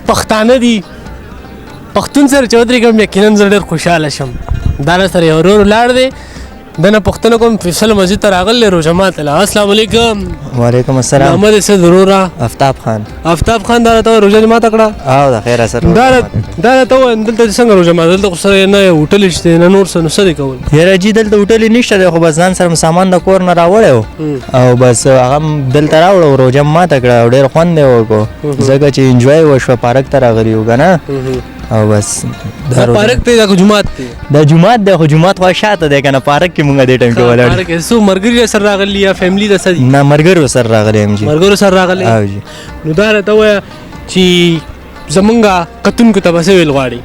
پښتانه دي پښتون سره چودري کوم یقینا زه ډېر خوشحاله شم دا سره یو ورور ولاړ دی دنه پښتنه کوم فیصل مسجد ته راغلی روژه ماته له السلام علیکم وعلیکم السلام نامه دې څه ضروره آفتاب خان آفتاب خان دا راته روژه دې ماته کړه او د خیره سره دا راته ووایه دلته څنګه روژه ماته دلته خو سره نه هوټل شته نه نور څه نو څه دې کول یاره جي دلته هوټل نشته دی خو بس ځان سره سامان د کور نه راوړی و او بس هغه دلته راوړو روژه ماته کړه او ډېر خوند یې وکړو ځکه چې انجوای وشوه پارک ته راغلي وو که نه او بس دا پارک دی دا خو جومات دی دا جومات دی خو جومات خوا شاته دی که نه پارک کې مونږ دې ټایم کې ولاړ پارک کې څو ملګري سره راغلي یا فیملي د څه دي نه ملګرو سره راغلی یم جي ملګرو سره راغلي او جي نو دا راته ووایه چې زمونږ کتونکو ته به څه ویل غواړي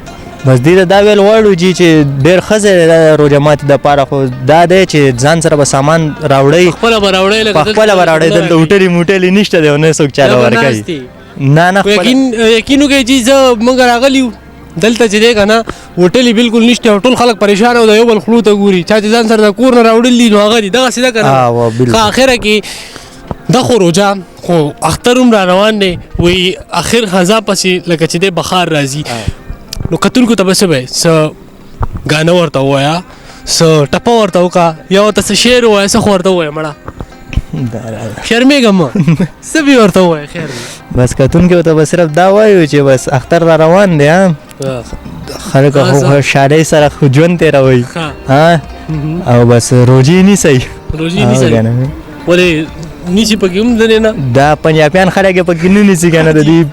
بس دې ته دا ویل غواړو جي چې ډېر ښه ځای دی دا روژه ماتي دپاره خو دا دی چې ځان سره به سامان راوړئ خپله به راوړی په خپله به راوړئ دلته هوټلې موټلې نشته دی او نه څوک چاله ورکوي نه نه یقین وکړئ چې زه موږ راغلي یو دلته چې دی که نه هوټلې بالکل نشته او ټول خلک پریشان او د یو بل خولو ته ګوري چا چې ځان سره د کور نه راوړل دي نو هغه دي دغسې ده که نه ښه اخره کې دا خو روژه خو اختر هم را روان دی وایي اخر خزا پسې لکه چې دی بخار راځي نو کتونکو ته به څه وایي څه ګانه ورته ووایه څه ټپه ورته وکړه یا ورته څه شعر ووایه څه خو ورته ووایه مړه شرمېږه مه څه به ورته ووایه خیر بس کتونکو ته به صرف دا وایو چې بس اختر را روان دی خلک خوشحالۍ سره ژوند تېروئ او بس روژې نیسئ روژې نیسئ ولې نیسي پکې هم ځنې نه دا پنجابیان خلک یې پکې نه نیسي که نه د دوی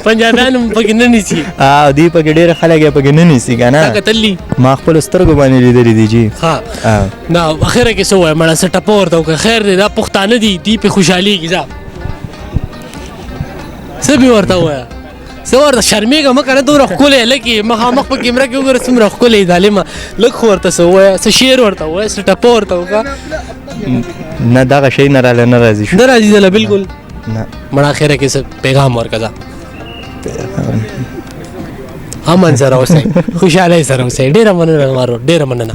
پنجابیان هم پکې نه نیسي او دوی پکې ډېر خلک یې پکې نه نیسي که نه کتلي ما خپلو سترګو باندې لیدلي دي جي نه اخره کې څه ووایه مړه څه ټپه ورته وکړه خیر دی دا پښتانه دي دوی پې خوشحالېږي ځه څه به ورته ووایه څه ورته شرمېږه مه که نه دومره ښکلی هلک یې مخامخ په کیمره کې وګوره څومره ښکلی ظالمه لږ خو ورته څه ووایه څه شعر ورته ووایه څه ټپه ورته وکړه نه دغه شی نه راله نه راځي شو نه راځي دله بلکل نه مړه اخره کې څه پیغام ورکړه ځه امن سره اوسئ خوشحالۍ سره اوسئ ډېره مننه مارو ډېره مننه